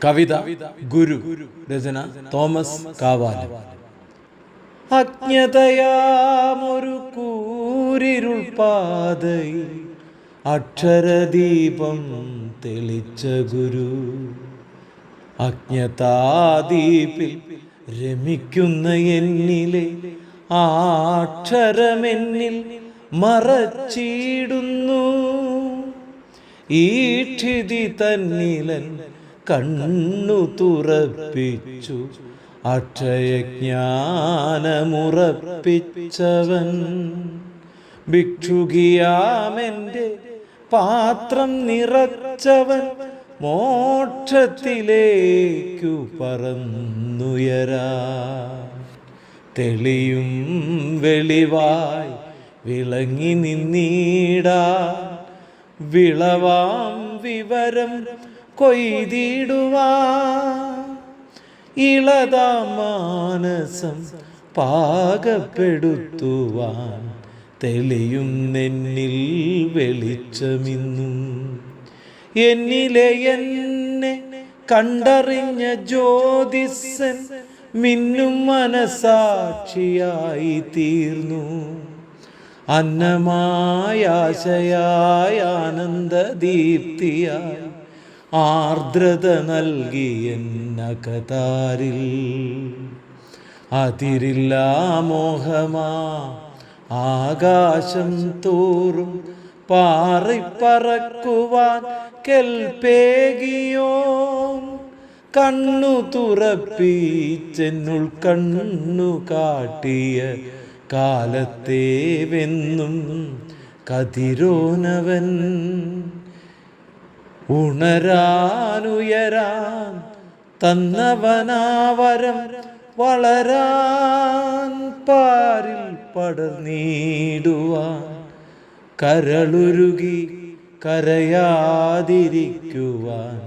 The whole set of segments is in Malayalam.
കവിത ഗുരു. രചന തോമസ് കാവാലം. അജ്ഞതയാമൊരു കൂരിരുൾ പാതയിൽ അക്ഷരദീപം തെളിച്ച ഗുരു. അജ്ഞതാദീപിൽ രമിക്കുന്ന എന്നിലെ അക്ഷരമെന്നിൽ മറച്ചിടുന്നു. ഈക്ഷിതി തന്നിലൻ കണ്ണു തുറപ്പിച്ചു അക്ഷയജ്ഞാനമുറപ്പിച്ചവൻ. ഭിക്ഷുകിയാമെൻ്റെ പാത്രം നിറച്ചവൻ മോക്ഷത്തിലേക്കു പറന്നുയരാ. തെളിയും വെളിവായി വിളങ്ങി നിന്നീടാ. വിളവാം വിവരം കൊയ്തിടുവാ. ഇളതാം മാനസം പാകപ്പെടുത്തുവാൻ തെളിയും നെന്നിൽ വെളിച്ചമിന്നും. എന്നിലെ എന്നെ കണ്ടറിഞ്ഞ ജ്യോതിസ്സൻ മിന്നും മനസാക്ഷിയായി തീർന്നു. അന്നമായാശയായ ആനന്ദദീപ്തിയായി ആർദ്രത നൽകിയെന്നകതാരിൽ. അതിരില്ലാ മോഹമാ ആകാശം തോറും പാറിപ്പറക്കുവാൻ കെൽപ്പേകിയോ. കണ്ണു തുറപ്പിച്ചെന്നുൾ കണ്ണു കാട്ടിയ കാലത്തെ വെന്നും കതിരോനവൻ. ഉണരാനുയരാൻ തന്നവനാവരം വളരാൻ പാരിൽ പടർന്നിടുവാൻ. കരളുരുകി കരയാതിരിക്കുവാൻ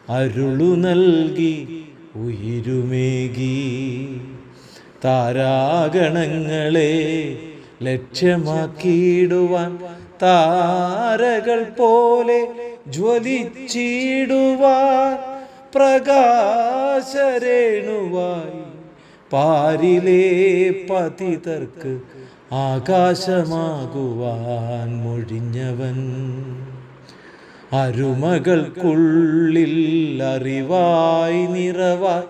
അരുളു നൽകി ഉയിരുമേകി. താരാഗണങ്ങളെ ലക്ഷ്യമാക്കിയിടുവാൻ താരകൾ പോലെ ജ്വലിച്ചിടുവാൻ പ്രകാശരേണുവായി പാരിലെ പതിതർക്ക് ആകാശമാകുവാൻ മൊഴിഞ്ഞവൻ. അരുമകൾക്കുള്ളിൽ അറിവായി നിറവായി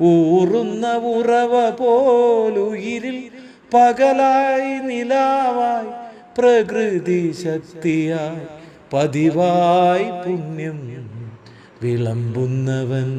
ഊറുന്ന ഉറവ പോലുയിരിൽ പകലായി നിലാവായി പ്രകൃതി ശക്തിയായി പതിവായി പുണ്യം വിളമ്പുന്നവൻ.